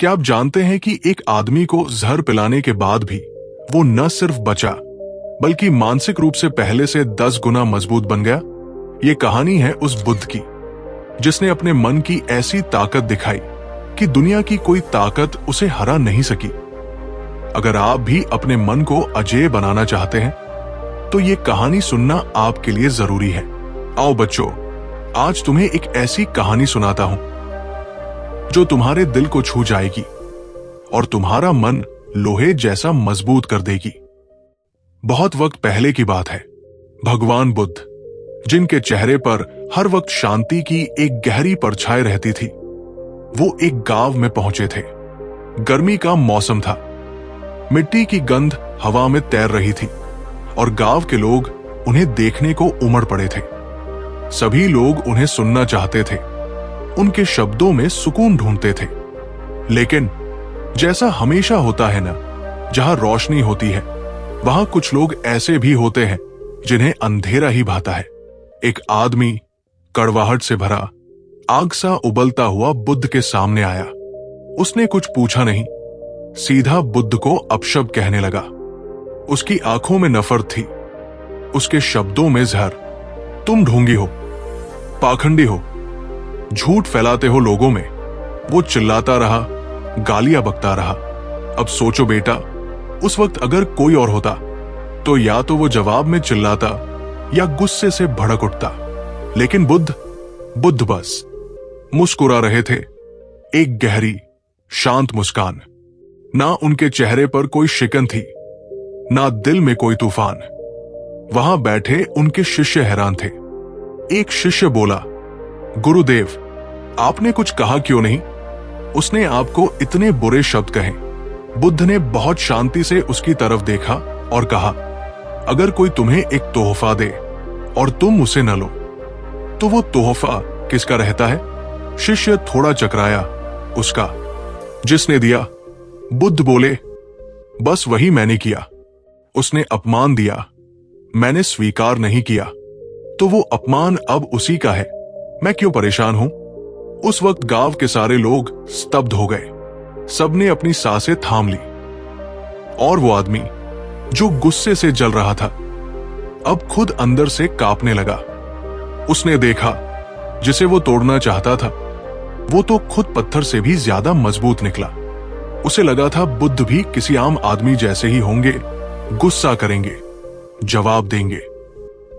क्या आप जानते हैं कि एक आदमी को जहर पिलाने के बाद भी वो न सिर्फ बचा बल्कि मानसिक रूप से पहले से 10 गुना मजबूत बन गया। ये कहानी है उस बुद्ध की जिसने अपने मन की ऐसी ताकत दिखाई कि दुनिया की कोई ताकत उसे हरा नहीं सकी। अगर आप भी अपने मन को अजेय बनाना चाहते हैं तो ये कहानी सुनना आपके लिए जरूरी है। आओ बच्चों, आज तुम्हें एक ऐसी कहानी सुनाता हूं जो तुम्हारे दिल को छू जाएगी और तुम्हारा मन लोहे जैसा मजबूत कर देगी। बहुत वक्त पहले की बात है। भगवान बुद्ध, जिनके चेहरे पर हर वक्त शांति की एक गहरी परछाई रहती थी, वो एक गांव में पहुंचे थे। गर्मी का मौसम था, मिट्टी की गंध हवा में तैर रही थी और गांव के लोग उन्हें देखने को उमड़ पड़े थे। सभी लोग उन्हें सुनना चाहते थे, उनके शब्दों में सुकून ढूंढते थे। लेकिन जैसा हमेशा होता है ना, जहां रोशनी होती है वहां कुछ लोग ऐसे भी होते हैं जिन्हें अंधेरा ही भाता है। एक आदमी कड़वाहट से भरा, आग सा उबलता हुआ बुद्ध के सामने आया। उसने कुछ पूछा नहीं, सीधा बुद्ध को अपशब्द कहने लगा। उसकी आंखों में नफरत थी, उसके शब्दों में जहर। तुम ढोंगी हो, पाखंडी हो, झूठ फैलाते हो लोगों में। वो चिल्लाता रहा, गालियां बकता रहा। अब सोचो बेटा, उस वक्त अगर कोई और होता तो या तो वो जवाब में चिल्लाता या गुस्से से भड़क उठता। लेकिन बुद्ध बस मुस्कुरा रहे थे, एक गहरी शांत मुस्कान। ना उनके चेहरे पर कोई शिकन थी, ना दिल में कोई तूफान। वहां बैठे उनके शिष्य हैरान थे। एक शिष्य बोला, गुरुदेव, आपने कुछ कहा क्यों नहीं? उसने आपको इतने बुरे शब्द कहे। बुद्ध ने बहुत शांति से उसकी तरफ देखा और कहा, अगर कोई तुम्हें एक तोहफा दे और तुम उसे न लो तो वो तोहफा किसका रहता है? शिष्य थोड़ा चकराया, उसका। जिसने दिया? बुद्ध बोले, बस वही मैंने किया। उसने अपमान दिया, मैंने स्वीकार नहीं किया, तो वो अपमान अब उसी का है। मैं क्यों परेशान हूं? उस वक्त गांव के सारे लोग स्तब्ध हो गए। सबने अपनी सांसें थाम ली। और वो आदमी जो गुस्से से जल रहा था, अब खुद अंदर से कांपने लगा। उसने देखा, जिसे वो तोड़ना चाहता था वो तो खुद पत्थर से भी ज्यादा मजबूत निकला। उसे लगा था बुद्ध भी किसी आम आदमी जैसे ही होंगे, गुस्सा करेंगे, जवाब देंगे।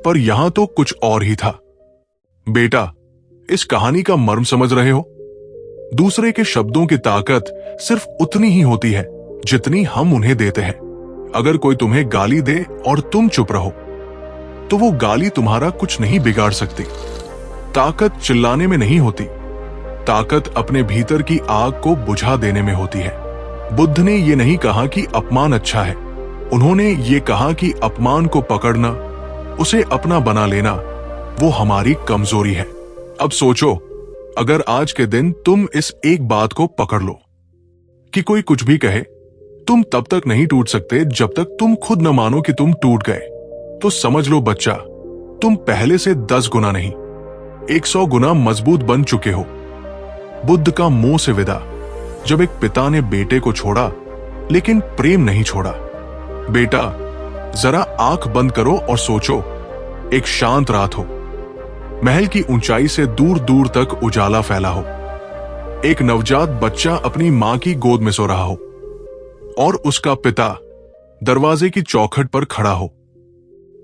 पर यहां तो कुछ और ही था। बेटा, इस कहानी का मर्म समझ रहे हो? दूसरे के शब्दों की ताकत सिर्फ उतनी ही होती है जितनी हम उन्हें देते हैं। अगर कोई तुम्हें गाली दे और तुम चुप रहो तो वो गाली तुम्हारा कुछ नहीं बिगाड़ सकती। ताकत चिल्लाने में नहीं होती, ताकत अपने भीतर की आग को बुझा देने में होती है। बुद्ध ने ये नहीं कहा कि अपमान अच्छा है, उन्होंने ये कहा कि अपमान को पकड़ना, उसे अपना बना लेना, वो हमारी कमजोरी है। अब सोचो, अगर आज के दिन तुम इस एक बात को पकड़ लो कि कोई कुछ भी कहे, तुम तब तक नहीं टूट सकते जब तक तुम खुद न मानो कि तुम टूट गए। तो समझ लो बच्चा, तुम पहले से 10 गुना नहीं 100 गुना मजबूत बन चुके हो। बुद्ध का मुंह से विदा, जब एक पिता ने बेटे को छोड़ा लेकिन प्रेम नहीं छोड़ा। बेटा, जरा आंख बंद करो और सोचो, एक शांत रात हो, महल की ऊंचाई से दूर दूर तक उजाला फैला हो, एक नवजात बच्चा अपनी मां की गोद में सो रहा हो और उसका पिता दरवाजे की चौखट पर खड़ा हो,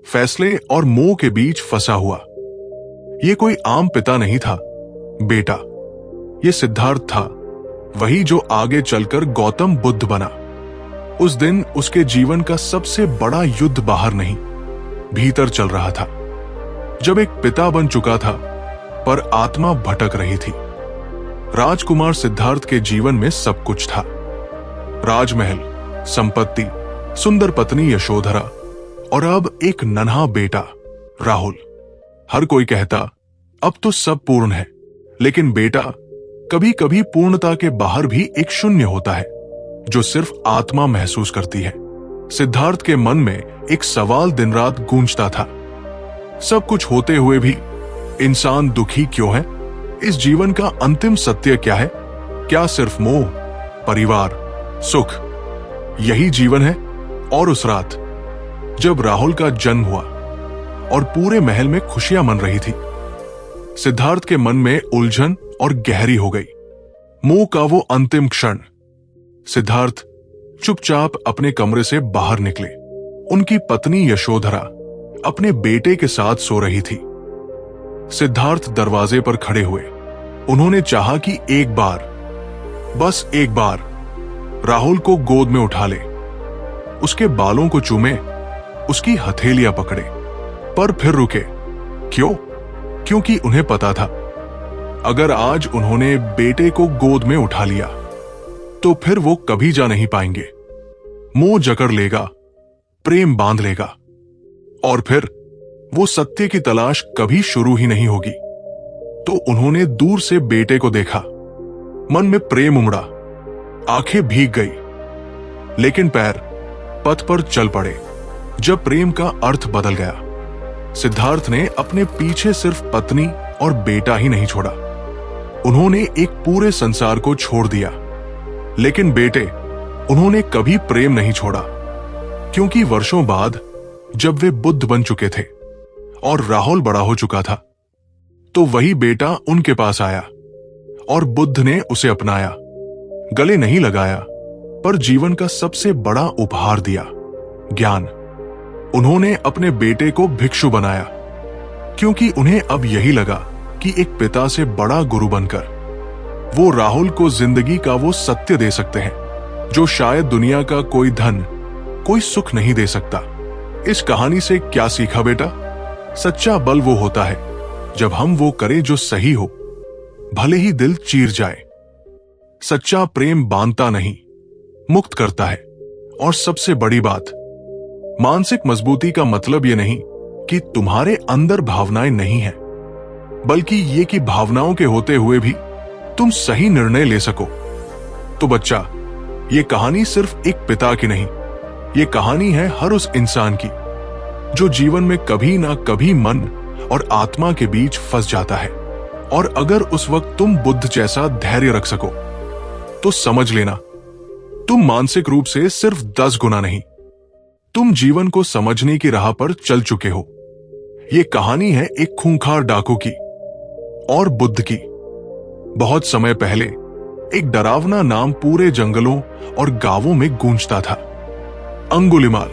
फैसले और मोह के बीच फंसा हुआ। ये कोई आम पिता नहीं था बेटा, ये सिद्धार्थ था, वही जो आगे चलकर गौतम बुद्ध बना। उस दिन उसके जीवन का सबसे बड़ा युद्ध बाहर नहीं, भीतर चल रहा था। जब एक पिता बन चुका था पर आत्मा भटक रही थी। राजकुमार सिद्धार्थ के जीवन में सब कुछ था, राजमहल, संपत्ति, सुंदर पत्नी यशोधरा और अब एक नन्हा बेटा राहुल। हर कोई कहता अब तो सब पूर्ण है, लेकिन बेटा, कभी कभी पूर्णता के बाहर भी एक शून्य होता है जो सिर्फ आत्मा महसूस करती है। सिद्धार्थ के मन में एक सवाल दिन रात गूंजता था, सब कुछ होते हुए भी इंसान दुखी क्यों है? इस जीवन का अंतिम सत्य क्या है? क्या सिर्फ मोह, परिवार, सुख, यही जीवन है। और उस रात जब राहुल का जन्म हुआ और पूरे महल में खुशियां मन रही थी, सिद्धार्थ के मन में उलझन और गहरी हो गई। मोह का वो अंतिम क्षण। सिद्धार्थ चुपचाप अपने कमरे से बाहर निकले। उनकी पत्नी यशोधरा अपने बेटे के साथ सो रही थी। सिद्धार्थ दरवाजे पर खड़े हुए। उन्होंने चाहा कि एक बार, बस एक बार, राहुल को गोद में उठा ले, उसके बालों को चूमे, उसकी हथेलियां पकड़े, पर फिर रुके। क्यों? क्योंकि उन्हें पता था, अगर आज उन्होंने बेटे को गोद में उठा लिया तो फिर वो कभी जा नहीं पाएंगे। मोह जकड़ लेगा, प्रेम बांध लेगा, और फिर वो सत्य की तलाश कभी शुरू ही नहीं होगी। तो उन्होंने दूर से बेटे को देखा। मन में प्रेम उमड़ा, आंखें भीग गई, लेकिन पैर पथ पर चल पड़े। जब प्रेम का अर्थ बदल गया, सिद्धार्थ ने अपने पीछे सिर्फ पत्नी और बेटा ही नहीं छोड़ा, उन्होंने एक पूरे संसार को छोड़ दिया। लेकिन बेटे, उन्होंने कभी प्रेम नहीं छोड़ा, क्योंकि वर्षों बाद जब वे बुद्ध बन चुके थे और राहुल बड़ा हो चुका था, तो वही बेटा उनके पास आया और बुद्ध ने उसे अपनाया। गले नहीं लगाया, पर जीवन का सबसे बड़ा उपहार दिया, ज्ञान। उन्होंने अपने बेटे को भिक्षु बनाया, क्योंकि उन्हें अब यही लगा कि एक पिता से बड़ा गुरु बनकर वो राहुल को जिंदगी का वो सत्य दे सकते हैं जो शायद दुनिया का कोई धन, कोई सुख नहीं दे सकता। इस कहानी से क्या सीखा बेटा? सच्चा बल वो होता है जब हम वो करें जो सही हो, भले ही दिल चीर जाए। सच्चा प्रेम बांधता नहीं, मुक्त करता है। और सबसे बड़ी बात, मानसिक मजबूती का मतलब ये नहीं कि तुम्हारे अंदर भावनाएं नहीं हैं, बल्कि ये कि भावनाओं के होते हुए भी तुम सही निर्णय ले सको। तो बच्चा, ये कहानी सिर्फ एक पिता की नहीं, ये कहानी है हर उस इंसान की जो जीवन में कभी ना कभी मन और आत्मा के बीच फंस जाता है। और अगर उस वक्त तुम बुद्ध जैसा धैर्य रख सको, तो समझ लेना, तुम मानसिक रूप से सिर्फ 10 गुना नहीं, तुम जीवन को समझने की राह पर चल चुके हो। ये कहानी है एक खूंखार डाकू की और बुद्ध की। बहुत समय पहले एक डरावना नाम पूरे जंगलों और गांवों में गूंजता था, अंगुलिमाल।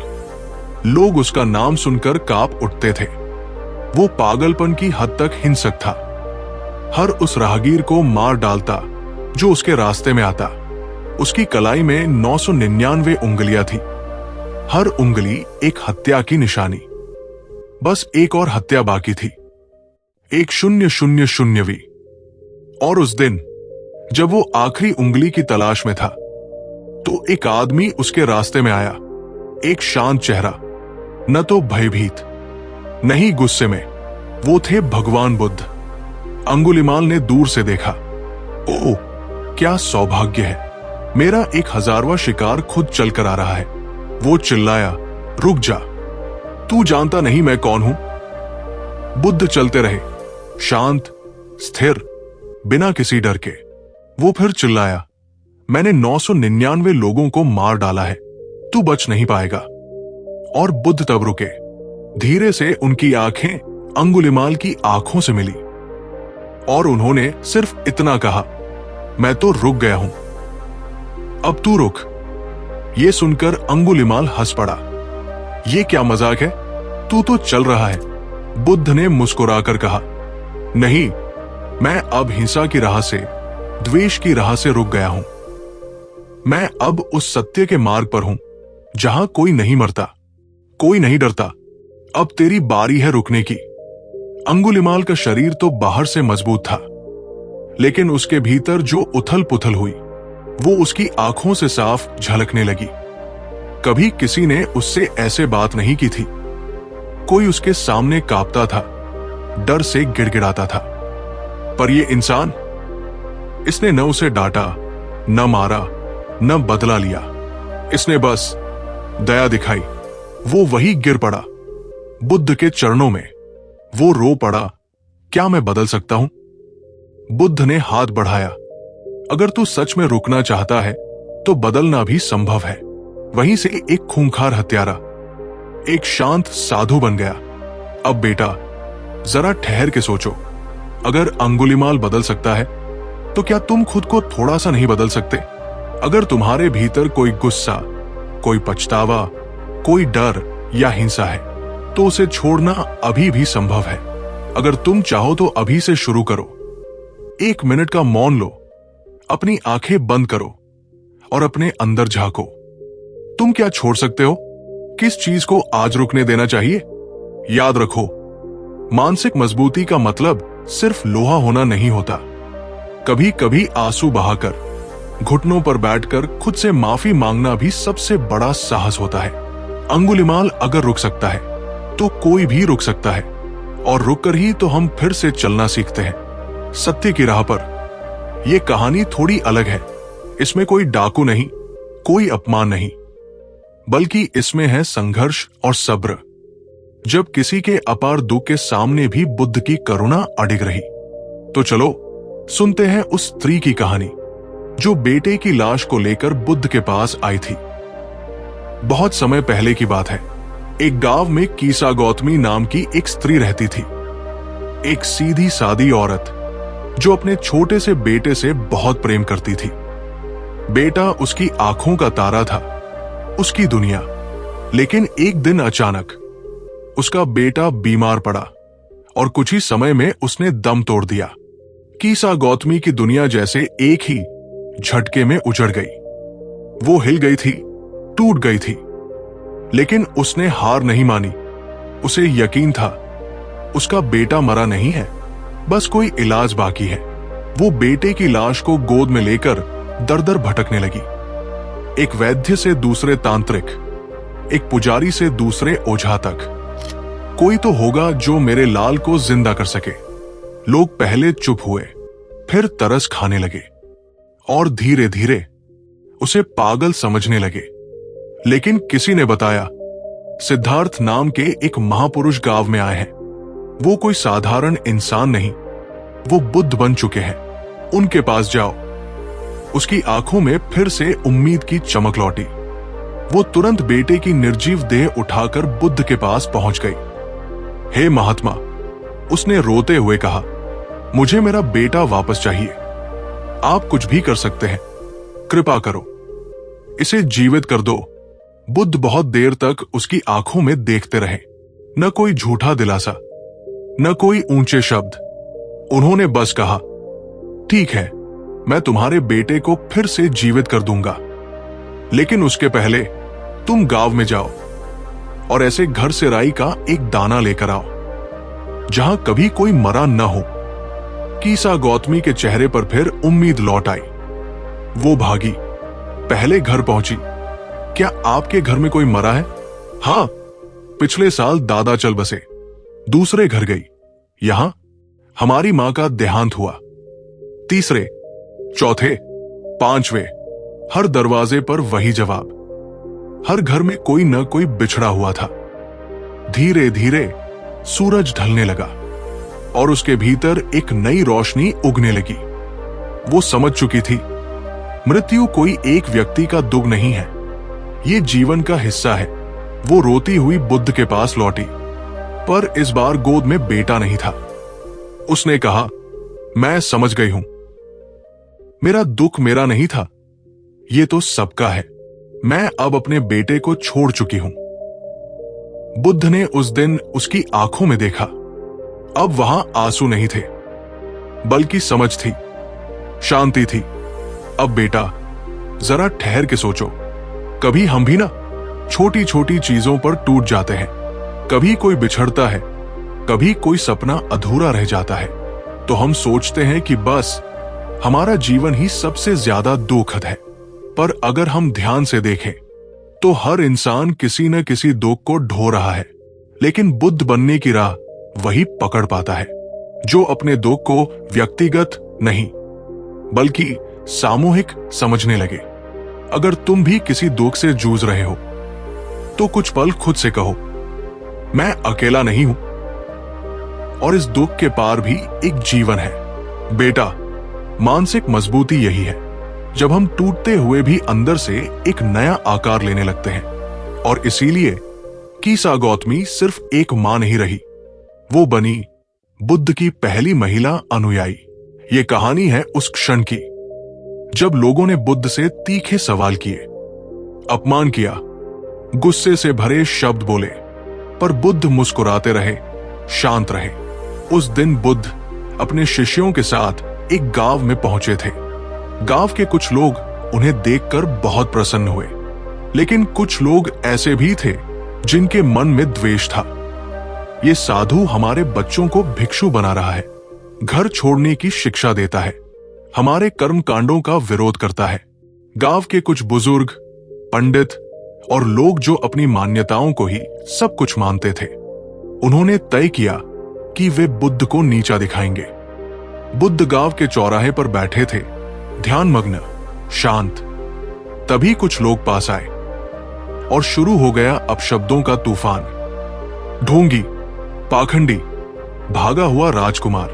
लोग उसका नाम सुनकर कांप उठते थे। वो पागलपन की हद तक हिंसक था, हर उस राहगीर को मार डालता जो उसके रास्ते में आता। उसकी कलाई में 999 उंगलियां थी, हर उंगली एक हत्या की निशानी। बस एक और हत्या बाकी थी, एक 000वीं। और उस दिन जब वो आखिरी उंगली की तलाश में था, तो एक आदमी उसके रास्ते में आया, एक शांत चेहरा, न तो भयभीत, नहीं गुस्से में। वो थे भगवान बुद्ध। अंगुलिमाल ने दूर से देखा। ओह, क्या सौभाग्य है, मेरा 1000वां शिकार खुद चलकर आ रहा है। वो चिल्लाया, रुक जा, तू जानता नहीं मैं कौन हूं। बुद्ध चलते रहे, शांत, स्थिर, बिना किसी डर के। वो फिर चिल्लाया, मैंने 999 लोगों को मार डाला है, तू बच नहीं पाएगा। और बुद्ध तब रुके। धीरे से उनकी आंखें अंगुलिमाल की आंखों से मिली और उन्होंने सिर्फ इतना कहा, मैं तो रुक गया हूं, अब तू रुक। ये सुनकर अंगुलिमाल हंस पड़ा। ये क्या मजाक है, तू तो चल रहा है। बुद्ध ने मुस्कुराकर कहा, नहीं, मैं अब हिंसा की राह से, द्वेष की राह से रुक गया हूं। मैं अब उस सत्य के मार्ग पर हूं जहां कोई नहीं मरता, कोई नहीं डरता। अब तेरी बारी है रुकने की। अंगुलिमाल का शरीर तो बाहर से मजबूत था, लेकिन उसके भीतर जो उथल पुथल हुई वो उसकी आंखों से साफ झलकने लगी। कभी किसी ने उससे ऐसे बात नहीं की थी। कोई उसके सामने कांपता था, डर से गिड़गिड़ाता था, पर ये इंसान, इसने न उसे डांटा, न मारा, न बदला लिया। इसने बस दया दिखाई। वो वही गिर पड़ा बुद्ध के चरणों में। वो रो पड़ा, क्या मैं बदल सकता हूं? बुद्ध ने हाथ बढ़ाया, अगर तू सच में रुकना चाहता है तो बदलना भी संभव है। वहीं से एक खूंखार हत्यारा एक शांत साधु बन गया। अब बेटा, जरा ठहर के सोचो, अगर अंगुलीमाल बदल सकता है तो क्या तुम खुद को थोड़ा सा नहीं बदल सकते? अगर तुम्हारे भीतर कोई गुस्सा, कोई पछतावा, कोई डर या हिंसा है तो उसे छोड़ना अभी भी संभव है। अगर तुम चाहो तो अभी से शुरू करो। 1 मिनट का मौन लो, अपनी आंखें बंद करो और अपने अंदर झांको। तुम क्या छोड़ सकते हो? किस चीज को आज रुकने देना चाहिए? याद रखो, मानसिक मजबूती का मतलब सिर्फ लोहा होना नहीं होता। कभी कभी आंसू बहाकर, घुटनों पर बैठकर खुद से माफी मांगना भी सबसे बड़ा साहस होता है। अंगुलीमाल अगर रुक सकता है तो कोई भी रुक सकता है, और रुककर ही तो हम फिर से चलना सीखते हैं सत्य की राह पर। यह कहानी थोड़ी अलग है। इसमें कोई डाकू नहीं, कोई अपमान नहीं, बल्कि इसमें है संघर्ष और सब्र। जब किसी के अपार दुख के सामने भी बुद्ध की करुणा अडिग रही। तो चलो सुनते हैं उस स्त्री की कहानी जो बेटे की लाश को लेकर बुद्ध के पास आई थी। बहुत समय पहले की बात है। एक गांव में कीसा गौतमी नाम की एक स्त्री रहती थी। एक सीधी सादी औरत जो अपने छोटे से बेटे से बहुत प्रेम करती थी। बेटा उसकी आंखों का तारा था, उसकी दुनिया। लेकिन एक दिन अचानक उसका बेटा बीमार पड़ा और कुछ ही समय में उसने दम तोड़ दिया। कीसा गौतमी की दुनिया जैसे एक ही झटके में उजड़ गई। वो हिल गई थी, टूट गई थी, लेकिन उसने हार नहीं मानी। उसे यकीन था उसका बेटा मरा नहीं है, बस कोई इलाज बाकी है। वो बेटे की लाश को गोद में लेकर दर दर भटकने लगी। एक वैद्य से दूसरे तांत्रिक, एक पुजारी से दूसरे ओझा तक। कोई तो होगा जो मेरे लाल को जिंदा कर सके। लोग पहले चुप हुए, फिर तरस खाने लगे और धीरे धीरे उसे पागल समझने लगे। लेकिन किसी ने बताया, सिद्धार्थ नाम के एक महापुरुष गांव में आए हैं। वो कोई साधारण इंसान नहीं, वो बुद्ध बन चुके हैं। उनके पास जाओ। उसकी आंखों में फिर से उम्मीद की चमक लौटी। वो तुरंत बेटे की निर्जीव देह उठाकर बुद्ध के पास पहुंच गई। हे महात्मा, उसने रोते हुए कहा, मुझे मेरा बेटा वापस चाहिए। आप कुछ भी कर सकते हैं, कृपा करो, इसे जीवित कर दो। बुद्ध बहुत देर तक उसकी आंखों में देखते रहे। न कोई झूठा दिलासा, न कोई ऊंचे शब्द। उन्होंने बस कहा, ठीक है, मैं तुम्हारे बेटे को फिर से जीवित कर दूंगा, लेकिन उसके पहले तुम गांव में जाओ और ऐसे घर से राई का एक दाना लेकर आओ जहां कभी कोई मरा न हो। कीसा गौतमी के चेहरे पर फिर उम्मीद लौट आई। वो भागी, पहले घर पहुंची। क्या आपके घर में कोई मरा है? हां, पिछले साल दादा चल बसे। दूसरे घर गई, यहां हमारी मां का देहांत हुआ। तीसरे, चौथे, पांचवें, हर दरवाजे पर वही जवाब। हर घर में कोई न कोई बिछड़ा हुआ था। धीरे धीरे सूरज ढलने लगा और उसके भीतर एक नई रोशनी उगने लगी। वो समझ चुकी थी, मृत्यु कोई एक व्यक्ति का दुख नहीं है, ये जीवन का हिस्सा है। वो रोती हुई बुद्ध के पास लौटी, पर इस बार गोद में बेटा नहीं था। उसने कहा, मैं समझ गई हूं, मेरा दुख मेरा नहीं था, ये तो सबका है। मैं अब अपने बेटे को छोड़ चुकी हूं। बुद्ध ने उस दिन उसकी आंखों में देखा। अब वहां आंसू नहीं थे, बल्कि समझ थी, शांति थी। अब बेटा, जरा ठहर के सोचो। कभी हम भी ना छोटी छोटी चीजों पर टूट जाते हैं। कभी कोई बिछड़ता है, कभी कोई सपना अधूरा रह जाता है, तो हम सोचते हैं कि बस हमारा जीवन ही सबसे ज्यादा दुखद है। पर अगर हम ध्यान से देखें तो हर इंसान किसी न किसी दुख को ढो रहा है। लेकिन बुद्ध बनने की राह वही पकड़ पाता है जो अपने दुख को व्यक्तिगत नहीं बल्कि सामूहिक समझने लगे। अगर तुम भी किसी दुख से जूझ रहे हो तो कुछ पल खुद से कहो, मैं अकेला नहीं हूं और इस दुख के पार भी एक जीवन है। बेटा, मानसिक मजबूती यही है, जब हम टूटते हुए भी अंदर से एक नया आकार लेने लगते हैं। और इसीलिए कीसा गौतमी सिर्फ एक मां नहीं रही, वो बनी बुद्ध की पहली महिला अनुयायी। ये कहानी है उस क्षण की जब लोगों ने बुद्ध से तीखे सवाल किए, अपमान किया, गुस्से से भरे शब्द बोले, पर बुद्ध मुस्कुराते रहे, शांत रहे। उस दिन बुद्ध अपने शिष्यों के साथ एक गांव में पहुंचे थे। गांव के कुछ लोग उन्हें देखकर बहुत प्रसन्न हुए, लेकिन कुछ लोग ऐसे भी थे जिनके मन में द्वेष था। ये साधु हमारे बच्चों को भिक्षु बना रहा है, घर छोड़ने की शिक्षा देता है, हमारे कर्म कांडों का विरोध करता है। गांव के कुछ बुजुर्ग, पंडित और लोग जो अपनी मान्यताओं को ही सब कुछ मानते थे, उन्होंने तय किया कि वे बुद्ध को नीचा दिखाएंगे। बुद्ध गांव के चौराहे पर बैठे थे, ध्यानमग्न, शांत। तभी कुछ लोग पास आए और शुरू हो गया अपशब्दों का तूफान। ढोंगी, पाखंडी, भागा हुआ राजकुमार,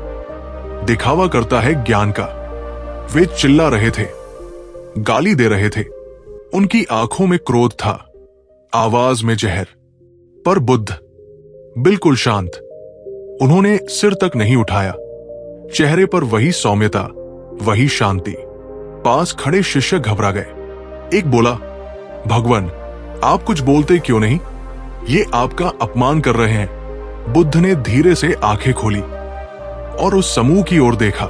दिखावा करता है ज्ञान का। वे चिल्ला रहे थे, गाली दे रहे थे। उनकी आंखों में क्रोध था, आवाज में जहर। पर बुद्ध बिल्कुल शांत। उन्होंने सिर तक नहीं उठाया, चेहरे पर वही सौम्यता, वही शांति। पास खड़े शिष्य घबरा गए। एक बोला, भगवान, आप कुछ बोलते क्यों नहीं? ये आपका अपमान कर रहे हैं। बुद्ध ने धीरे से आंखें खोली और उस समूह की ओर देखा।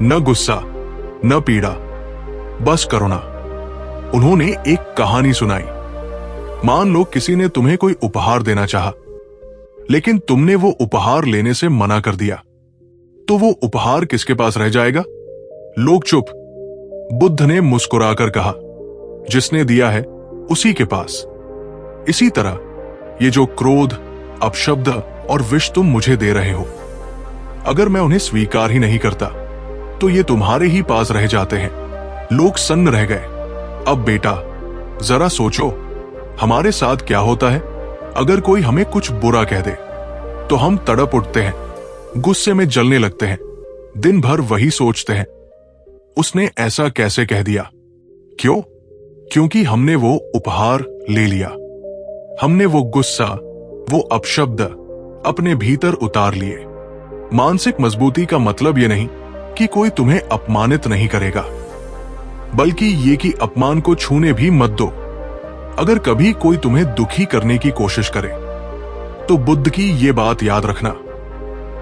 न गुस्सा, न पीड़ा, बस करुणा। उन्होंने एक कहानी सुनाई। मान लो किसी ने तुम्हें कोई उपहार देना चाहा, लेकिन तुमने वो उपहार लेने से मना कर दिया, तो वो उपहार किसके पास रह जाएगा? लोग चुप। बुद्ध ने मुस्कुराकर कहा, जिसने दिया है उसी के पास। इसी तरह ये जो क्रोध, अपशब्द और विष तुम मुझे दे रहे हो, अगर मैं उन्हें स्वीकार ही नहीं करता तो ये तुम्हारे ही पास रह जाते हैं। लोग सन्न रह गए। अब बेटा, जरा सोचो, हमारे साथ क्या होता है अगर कोई हमें कुछ बुरा कह दे तो हम तड़प उठते हैं, गुस्से में जलने लगते हैं, दिन भर वही सोचते हैं, उसने ऐसा कैसे कह दिया? क्यों? क्योंकि हमने वो उपहार ले लिया। हमने वो गुस्सा, वो अपशब्द अपने भीतर उतार लिए। मानसिक मजबूती का मतलब ये नहीं कि कोई तुम्हें अपमानित नहीं करेगा, बल्कि ये कि अपमान को छूने भी मत दो। अगर कभी कोई तुम्हें दुखी करने की कोशिश करे तो बुद्ध की ये बात याद रखना,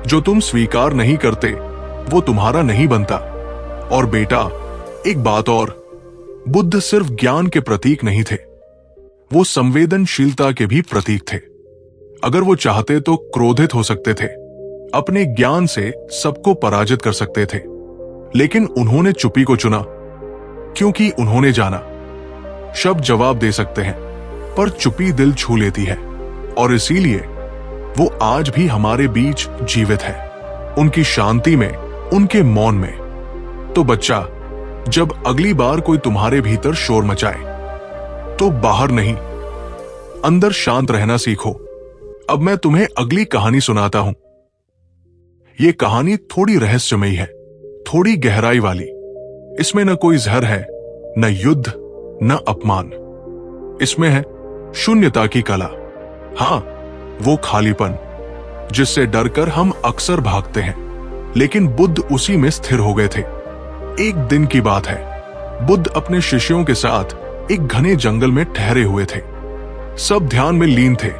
जो तुम स्वीकार नहीं करते वो तुम्हारा नहीं बनता। और बेटा, एक बात और, बुद्ध सिर्फ ज्ञान के प्रतीक नहीं थे, वो संवेदनशीलता के भी प्रतीक थे। अगर वो चाहते तो क्रोधित हो सकते थे, अपने ज्ञान से सबको पराजित कर सकते थे, लेकिन उन्होंने चुप्पी को चुना, क्योंकि उन्होंने जाना शब्द जवाब दे सकते हैं, पर चुप्पी दिल छू लेती है। और इसीलिए वो आज भी हमारे बीच जीवित है, उनकी शांति में, उनके मौन में। तो बच्चा, जब अगली बार कोई तुम्हारे भीतर शोर मचाए तो बाहर नहीं, अंदर शांत रहना सीखो। अब मैं तुम्हें अगली कहानी सुनाता हूं। ये कहानी थोड़ी रहस्यमयी है, थोड़ी गहराई वाली। इसमें न कोई जहर है, न युद्ध, न अपमान। इसमें है शून्यता की कला। हां, वो खालीपन जिससे डरकर हम अक्सर भागते हैं, लेकिन बुद्ध उसी में स्थिर हो गए थे। एक दिन की बात है, बुद्ध अपने शिष्यों के साथ एक घने जंगल में ठहरे हुए थे। सब ध्यान में लीन थे,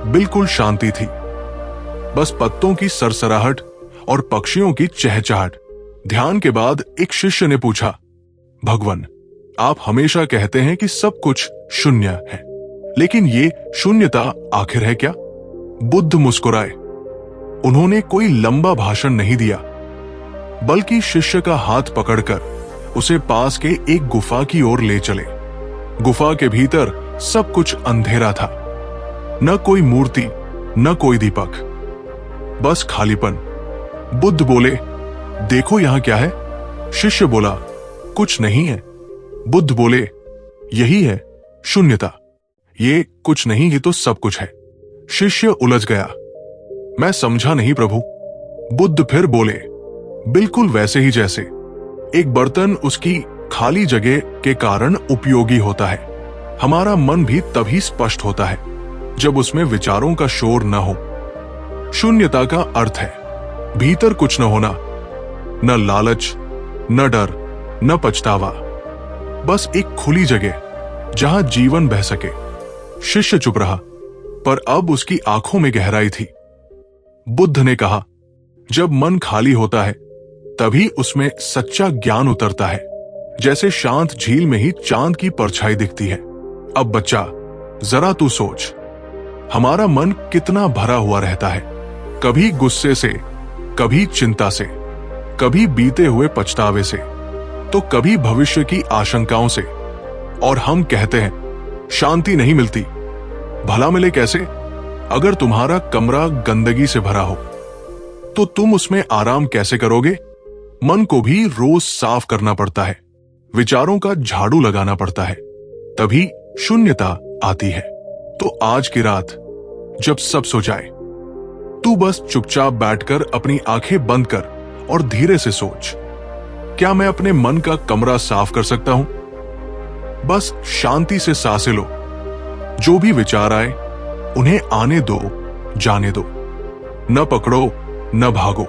बिल्कुल शांति थी, बस पत्तों की सरसराहट और पक्षियों की चहचहाट। ध्यान के बाद एक शिष्य ने पूछा, भगवान, आप हमेशा कहते हैं कि सब कुछ शून्य है, लेकिन ये शून्यता आखिर है क्या? बुद्ध मुस्कुराए। उन्होंने कोई लंबा भाषण नहीं दिया, बल्कि शिष्य का हाथ पकड़कर उसे पास के एक गुफा की ओर ले चले। गुफा के भीतर सब कुछ अंधेरा था, न कोई मूर्ति, न कोई दीपक, बस खालीपन। बुद्ध बोले, देखो यहां क्या है? शिष्य बोला, कुछ नहीं है। बुद्ध बोले, यही है शून्यता। ये कुछ नहीं, ये तो सब कुछ है। शिष्य उलझ गया, मैं समझा नहीं प्रभु। बुद्ध फिर बोले, बिल्कुल वैसे ही जैसे एक बर्तन उसकी खाली जगह के कारण उपयोगी होता है। हमारा मन भी तभी स्पष्ट होता है जब उसमें विचारों का शोर न हो। शून्यता का अर्थ है भीतर कुछ न होना, न लालच, न डर, न पछतावा, बस एक खुली जगह जहां जीवन बह सके। शिष्य चुप रहा, पर अब उसकी आंखों में गहराई थी। बुद्ध ने कहा, जब मन खाली होता है तभी उसमें सच्चा ज्ञान उतरता है, जैसे शांत झील में ही चांद की परछाई दिखती है। अब बच्चा, जरा तू सोच, हमारा मन कितना भरा हुआ रहता है, कभी गुस्से से, कभी चिंता से, कभी बीते हुए पछतावे से, तो कभी भविष्य की आशंकाओं से। और हम कहते हैं शांति नहीं मिलती। भला मिले कैसे? अगर तुम्हारा कमरा गंदगी से भरा हो तो तुम उसमें आराम कैसे करोगे? मन को भी रोज साफ करना पड़ता है, विचारों का झाड़ू लगाना पड़ता है, तभी शून्यता आती है। तो आज की रात जब सब सो जाए, तू बस चुपचाप बैठकर अपनी आंखें बंद कर और धीरे से सोच, क्या मैं अपने मन का कमरा साफ कर सकता हूं? बस शांति से सांसें लो। जो भी विचार आए उन्हें आने दो, जाने दो, न पकड़ो न भागो,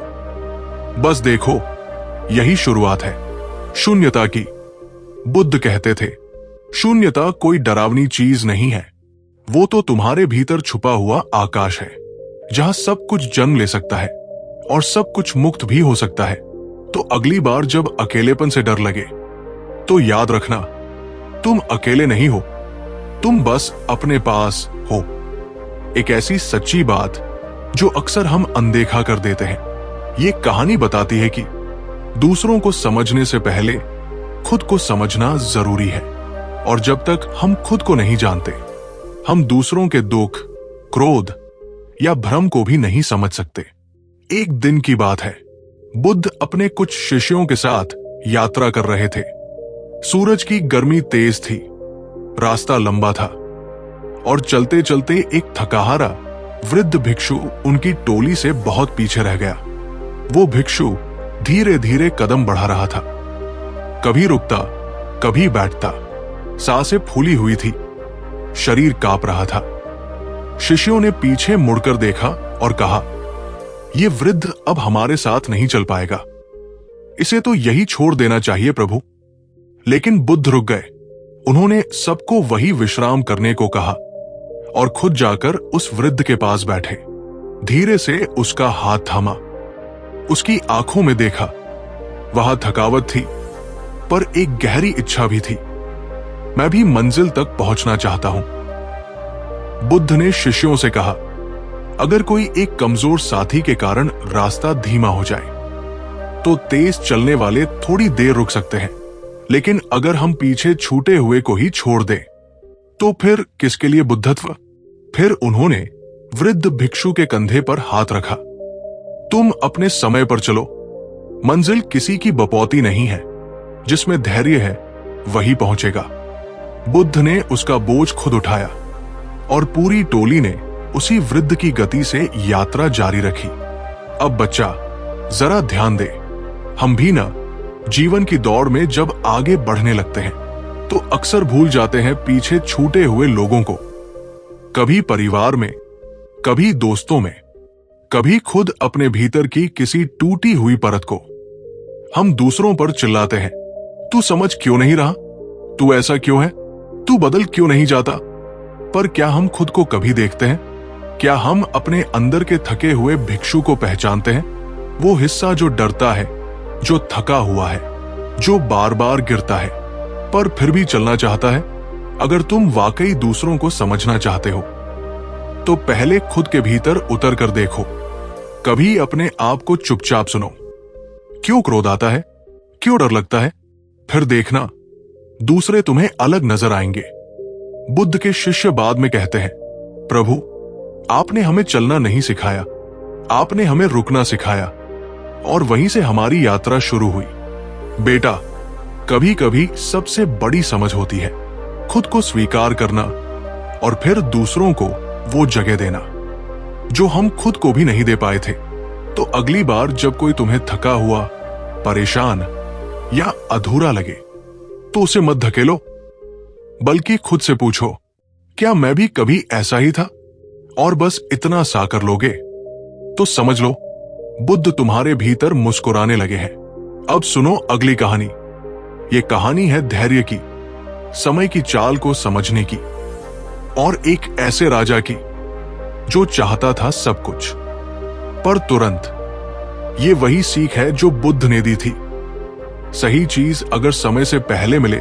बस देखो, यही शुरुआत है शून्यता की। बुद्ध कहते थे, शून्यता कोई डरावनी चीज नहीं है, वो तो तुम्हारे भीतर छुपा हुआ आकाश है, जहां सब कुछ जन्म ले सकता है और सब कुछ मुक्त भी हो सकता है। तो अगली बार जब अकेलेपन से डर लगे तो याद रखना, तुम अकेले नहीं हो, तुम बस अपने पास हो। एक ऐसी सच्ची बात जो अक्सर हम अनदेखा कर देते हैं। ये कहानी बताती है कि दूसरों को समझने से पहले खुद को समझना जरूरी है, और जब तक हम खुद को नहीं जानते, हम दूसरों के दुख, क्रोध या भ्रम को भी नहीं समझ सकते। एक दिन की बात है, बुद्ध अपने कुछ शिष्यों के साथ यात्रा कर रहे थे। सूरज की गर्मी तेज थी, रास्ता लंबा था, और चलते चलते एक थकाहारा वृद्ध भिक्षु उनकी टोली से बहुत पीछे रह गया। वो भिक्षु धीरे धीरे कदम बढ़ा रहा था, कभी रुकता, कभी बैठता, सांसें फूली हुई थी, शरीर कांप रहा था। शिष्यों ने पीछे मुड़कर देखा और कहा, यह वृद्ध अब हमारे साथ नहीं चल पाएगा, इसे तो यही छोड़ देना चाहिए प्रभु। लेकिन बुद्ध रुक गए। उन्होंने सबको वही विश्राम करने को कहा और खुद जाकर उस वृद्ध के पास बैठे। धीरे से उसका हाथ थामा, उसकी आंखों में देखा। वहां थकावट थी, पर एक गहरी इच्छा भी थी, मैं भी मंजिल तक पहुंचना चाहता हूं। बुद्ध ने शिष्यों से कहा, अगर कोई एक कमजोर साथी के कारण रास्ता धीमा हो जाए तो तेज चलने वाले थोड़ी देर रुक सकते हैं, लेकिन अगर हम पीछे छूटे हुए को ही छोड़ दें तो फिर किसके लिए बुद्धत्व? फिर उन्होंने वृद्ध भिक्षु के कंधे पर हाथ रखा। तुम अपने समय पर चलो, मंजिल किसी की बपौती नहीं है, जिसमें धैर्य है वही पहुंचेगा। बुद्ध ने उसका बोझ खुद उठाया और पूरी टोली ने उसी वृद्ध की गति से यात्रा जारी रखी। अब बच्चा, जरा ध्यान दे, हम भी ना जीवन की दौड़ में जब आगे बढ़ने लगते हैं तो अक्सर भूल जाते हैं पीछे छूटे हुए लोगों को। कभी परिवार में, कभी दोस्तों में, कभी खुद अपने भीतर की किसी टूटी हुई परत को। हम दूसरों पर चिल्लाते हैं, तू समझ क्यों नहीं रहा, तू ऐसा क्यों है, तू बदल क्यों नहीं जाता। पर क्या हम खुद को कभी देखते हैं? क्या हम अपने अंदर के थके हुए भिक्षु को पहचानते हैं? वो हिस्सा जो डरता है, जो थका हुआ है, जो बार बार गिरता है पर फिर भी चलना चाहता है। अगर तुम वाकई दूसरों को समझना चाहते हो तो पहले खुद के भीतर उतर कर देखो। कभी अपने आप को चुपचाप सुनो, क्यों क्रोध आता है, क्यों डर लगता है, फिर देखना दूसरे तुम्हें अलग नजर आएंगे। बुद्ध के शिष्य बाद में कहते हैं, प्रभु, आपने हमें चलना नहीं सिखाया, आपने हमें रुकना सिखाया, और वहीं से हमारी यात्रा शुरू हुई। बेटा, कभी कभी सबसे बड़ी समझ होती है खुद को स्वीकार करना और फिर दूसरों को वो जगह देना जो हम खुद को भी नहीं दे पाए थे। तो अगली बार जब कोई तुम्हें थका हुआ, परेशान या अधूरा लगे तो उसे मत धकेलो, बल्कि खुद से पूछो, क्या मैं भी कभी ऐसा ही था? और बस इतना सा कर लोगे तो समझ लो बुद्ध तुम्हारे भीतर मुस्कुराने लगे हैं। अब सुनो अगली कहानी। ये कहानी है धैर्य की, समय की चाल को समझने की, और एक ऐसे राजा की जो चाहता था सब कुछ, पर तुरंत। ये वही सीख है जो बुद्ध ने दी थी। सही चीज अगर समय से पहले मिले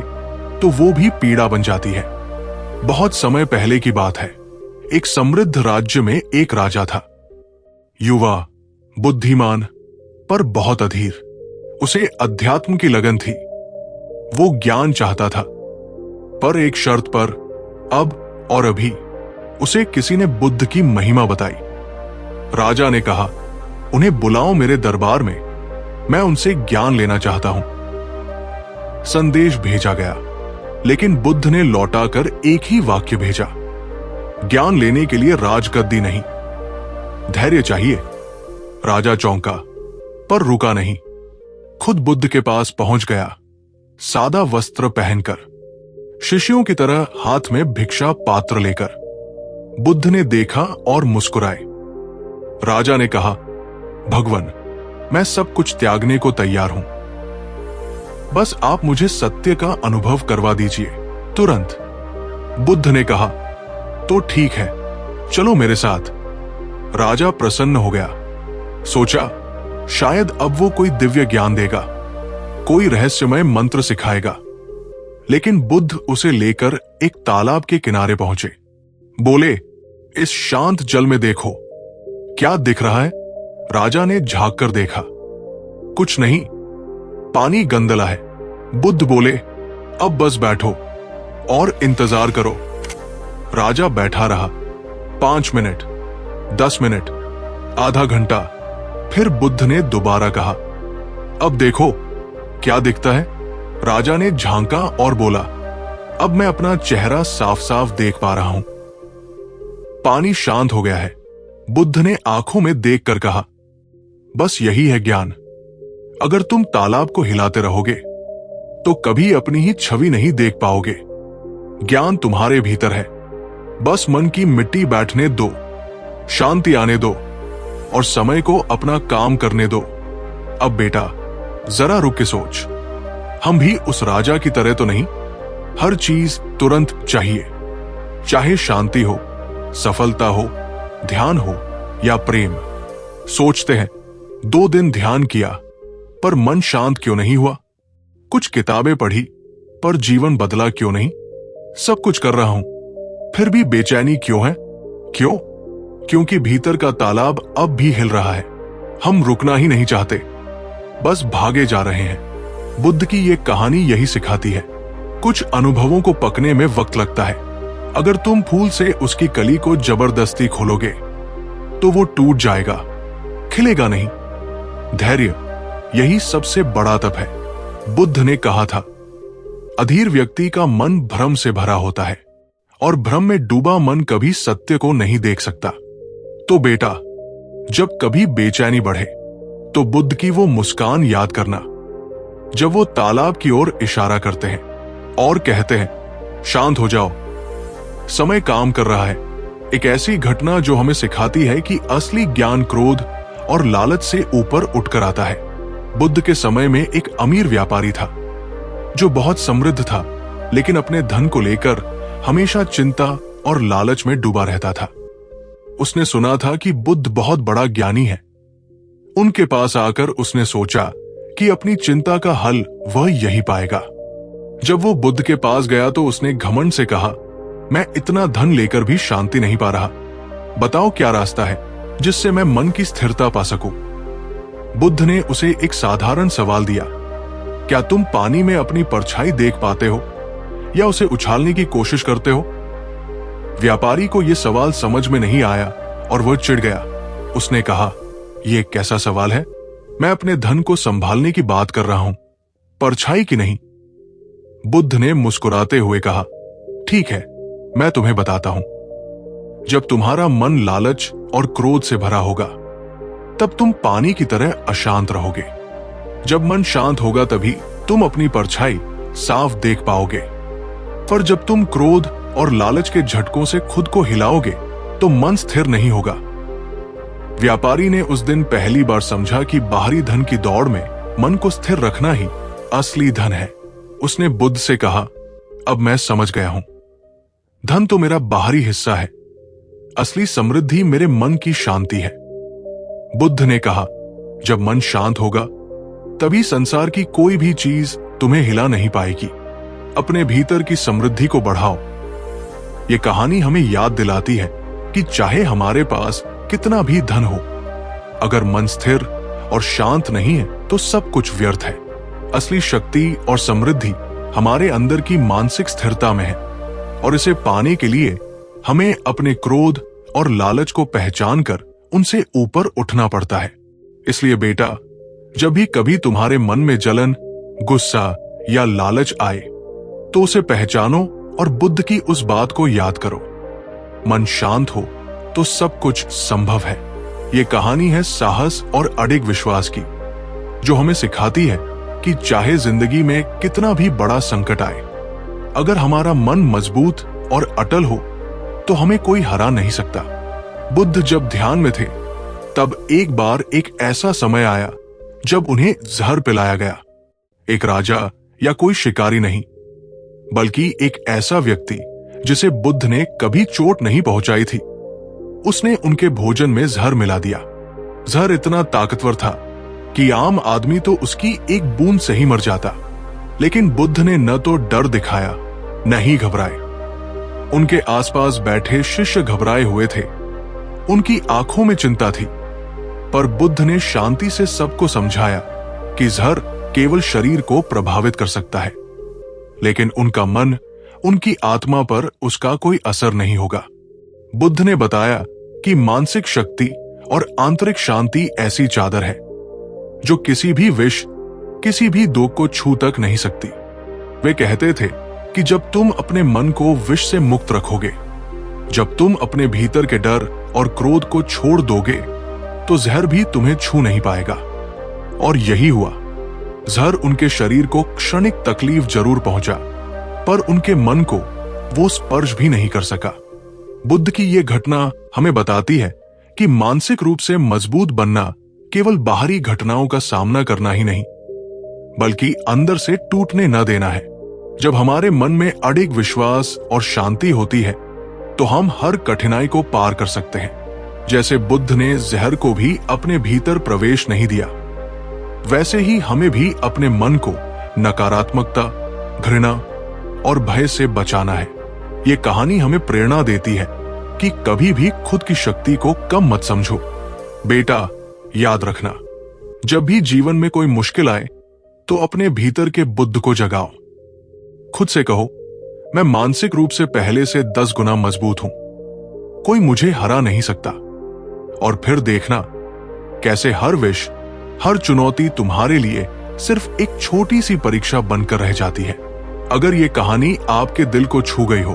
तो वो भी पीड़ा बन जाती है। बहुत समय पहले की बात है। एक समृद्ध राज्य में एक राजा था। युवा, बुद्धिमान, पर बहुत अधीर। उसे अध्यात्म की लगन थी। वो ज्ञान चाहता था, पर एक शर्त पर। अब और अभी उसे किसी ने बुद्ध की महिमा बताई। राजा ने कहा, उन्हें बुलाओ मेरे दरबार में, मैं उनसे ज्ञान लेना चाहता हूं। संदेश भेजा गया, लेकिन बुद्ध ने लौटाकर एक ही वाक्य भेजा, ज्ञान लेने के लिए राजगद्दी नहीं, धैर्य चाहिए। राजा चौंका, पर रुका नहीं। खुद बुद्ध के पास पहुंच गया, सादा वस्त्र पहनकर, शिष्यों की तरह हाथ में भिक्षा पात्र लेकर। बुद्ध ने देखा और मुस्कुराए। राजा ने कहा, भगवन, मैं सब कुछ त्यागने को तैयार हूं, बस आप मुझे सत्य का अनुभव करवा दीजिए, तुरंत। बुद्ध ने कहा, तो ठीक है, चलो मेरे साथ। राजा प्रसन्न हो गया। सोचा, शायद अब वो कोई दिव्य ज्ञान देगा, कोई रहस्यमय मंत्र सिखाएगा। लेकिन बुद्ध उसे लेकर एक तालाब के किनारे पहुंचे। बोले, इस शांत जल में देखो, क्या दिख रहा है? राजा ने झांक कर देखा, कुछ नहीं, पानी गंदला है। बुद्ध बोले, अब बस बैठो और इंतजार करो। राजा बैठा रहा। 5 मिनट, 10 मिनट, आधा घंटा। फिर बुद्ध ने दोबारा कहा, अब देखो क्या दिखता है? राजा ने झांका और बोला, अब मैं अपना चेहरा साफ साफ देख पा रहा हूं। पानी शांत हो गया है। बुद्ध ने आंखों में देखकर कहा, बस यही है ज्ञान। अगर तुम तालाब को हिलाते रहोगे तो कभी अपनी ही छवि नहीं देख पाओगे। ज्ञान तुम्हारे भीतर है, बस मन की मिट्टी बैठने दो, शांति आने दो और समय को अपना काम करने दो। अब बेटा, जरा रुक के सोच, हम भी उस राजा की तरह तो नहीं? हर चीज तुरंत चाहिए, चाहे शांति हो, सफलता हो, ध्यान हो या प्रेम। सोचते हैं 2 दिन ध्यान किया पर मन शांत क्यों नहीं हुआ? कुछ किताबें पढ़ी पर जीवन बदला क्यों नहीं? सब कुछ कर रहा हूं फिर भी बेचैनी क्यों है? क्यों? क्योंकि भीतर का तालाब अब भी हिल रहा है। हम रुकना ही नहीं चाहते, बस भागे जा रहे हैं। बुद्ध की ये कहानी यही सिखाती है। कुछ अनुभवों को पकने में वक्त लगता है। अगर तुम फूल से उसकी कली को जबरदस्ती खोलोगे तो वो टूट जाएगा, खिलेगा नहीं। धैर्य, यही सबसे बड़ा तप है। बुद्ध ने कहा था, अधीर व्यक्ति का मन भ्रम से भरा होता है और भ्रम में डूबा मन कभी सत्य को नहीं देख सकता। तो बेटा, जब कभी बेचैनी बढ़े तो बुद्ध की वो मुस्कान याद करना, जब वो तालाब की ओर इशारा करते हैं और कहते हैं, शांत हो जाओ, समय काम कर रहा है। एक ऐसी घटना जो हमें सिखाती है कि असली ज्ञान क्रोध और लालच से ऊपर उठकर आता है। बुद्ध के समय में एक अमीर व्यापारी था जो बहुत समृद्ध था, लेकिन अपने धन को लेकर हमेशा चिंता और लालच में डूबा रहता था। उसने सुना था कि बुद्ध बहुत बड़ा ज्ञानी है। उनके पास आकर उसने सोचा कि अपनी चिंता का हल वह यही पाएगा। जब वो बुद्ध के पास गया तो उसने घमंड से कहा, मैं इतना धन लेकर भी शांति नहीं पा रहा, बताओ क्या रास्ता है जिससे मैं मन की स्थिरता पा सकूं। बुद्ध ने उसे एक साधारण सवाल दिया, क्या तुम पानी में अपनी परछाई देख पाते हो या उसे उछालने की कोशिश करते हो? व्यापारी को यह सवाल समझ में नहीं आया और वह चिढ़ गया। उसने कहा, यह कैसा सवाल है? मैं अपने धन को संभालने की बात कर रहा हूं, परछाई की नहीं। बुद्ध ने मुस्कुराते हुए कहा, ठीक है, मैं तुम्हें बताता हूं। जब तुम्हारा मन लालच और क्रोध से भरा होगा तब तुम पानी की तरह अशांत रहोगे। जब मन शांत होगा तभी तुम अपनी परछाई साफ देख पाओगे। पर जब तुम क्रोध और लालच के झटकों से खुद को हिलाओगे तो मन स्थिर नहीं होगा। व्यापारी ने उस दिन पहली बार समझा कि बाहरी धन की दौड़ में मन को स्थिर रखना ही असली धन है। उसने बुद्ध से कहा, अब मैं समझ गया हूं, धन तो मेरा बाहरी हिस्सा है, असली समृद्धि मेरे मन की शांति है। बुद्ध ने कहा, जब मन शांत होगा तभी संसार की कोई भी चीज तुम्हें हिला नहीं पाएगी। अपने भीतर की समृद्धि को बढ़ाओ। ये कहानी हमें याद दिलाती है कि चाहे हमारे पास कितना भी धन हो, अगर मन स्थिर और शांत नहीं है तो सब कुछ व्यर्थ है। असली शक्ति और समृद्धि हमारे अंदर की मानसिक स्थिरता में है, और इसे पाने के लिए हमें अपने क्रोध और लालच को पहचान कर उनसे ऊपर उठना पड़ता है। इसलिए बेटा, जब भी कभी तुम्हारे मन में जलन, गुस्सा या लालच आए तो उसे पहचानो और बुद्ध की उस बात को याद करो। मन शांत हो तो सब कुछ संभव है। ये कहानी है साहस और अडिग विश्वास की, जो हमें सिखाती है कि चाहे जिंदगी में कितना भी बड़ा संकट आए, अगर हमारा मन मजबूत और अटल हो तो हमें कोई हरा नहीं सकता। बुद्ध जब ध्यान में थे तब एक बार एक ऐसा समय आया जब उन्हें जहर पिलाया गया। एक राजा या कोई शिकारी नहीं, बल्कि एक ऐसा व्यक्ति जिसे बुद्ध ने कभी चोट नहीं पहुंचाई थी, उसने उनके भोजन में जहर मिला दिया। जहर इतना ताकतवर था कि आम आदमी तो उसकी एक बूंद से ही मर जाता, लेकिन बुद्ध ने न तो डर दिखाया न ही घबराए। उनके आसपास बैठे शिष्य घबराए हुए थे, उनकी आंखों में चिंता थी, पर बुद्ध ने शांति से सबको समझाया कि जहर केवल शरीर को प्रभावित कर सकता है, लेकिन उनका मन, उनकी आत्मा पर उसका कोई असर नहीं होगा। बुद्ध ने बताया कि मानसिक शक्ति और आंतरिक शांति ऐसी चादर है जो किसी भी विष, किसी भी दुख को छू तक नहीं सकती। वे कहते थे कि जब तुम अपने मन को विष से मुक्त रखोगे, जब तुम अपने भीतर के डर और क्रोध को छोड़ दोगे, तो जहर भी तुम्हें छू नहीं पाएगा। और यही हुआ। जहर उनके शरीर को क्षणिक तकलीफ जरूर पहुंचा, पर उनके मन को वो स्पर्श भी नहीं कर सका। बुद्ध की ये घटना हमें बताती है कि मानसिक रूप से मजबूत बनना केवल बाहरी घटनाओं का सामना करना ही नहीं, बल्कि अंदर से टूटने न देना है। जब हमारे मन में अडिग विश्वास और शांति होती है तो हम हर कठिनाई को पार कर सकते हैं। जैसे बुद्ध ने जहर को भी अपने भीतर प्रवेश नहीं दिया, वैसे ही हमें भी अपने मन को नकारात्मकता, घृणा और भय से बचाना है। ये कहानी हमें प्रेरणा देती है कि कभी भी खुद की शक्ति को कम मत समझो। बेटा, याद रखना, जब भी जीवन में कोई मुश्किल आए तो अपने भीतर के बुद्ध को जगाओ। खुद से कहो, मैं मानसिक रूप से पहले से 10 गुना मजबूत हूं, कोई मुझे हरा नहीं सकता। और फिर देखना कैसे हर विष, हर चुनौती तुम्हारे लिए सिर्फ एक छोटी सी परीक्षा बनकर रह जाती है। अगर ये कहानी आपके दिल को छू गई हो,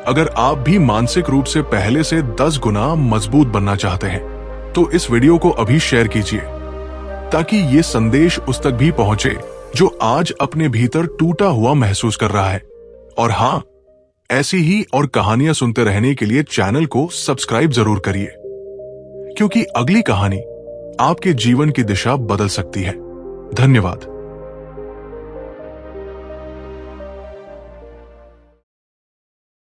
अगर आप भी मानसिक रूप से पहले से 10 गुना मजबूत बनना चाहते हैं, तो इस वीडियो को अभी शेयर कीजिए ताकि ये संदेश उस तक भी पहुंचे जो आज अपने भीतर टूटा हुआ महसूस कर रहा है। और हाँ, ऐसी ही और कहानियां सुनते रहने के लिए चैनल को सब्सक्राइब जरूर करिए, क्योंकि अगली कहानी आपके जीवन की दिशा बदल सकती है। धन्यवाद।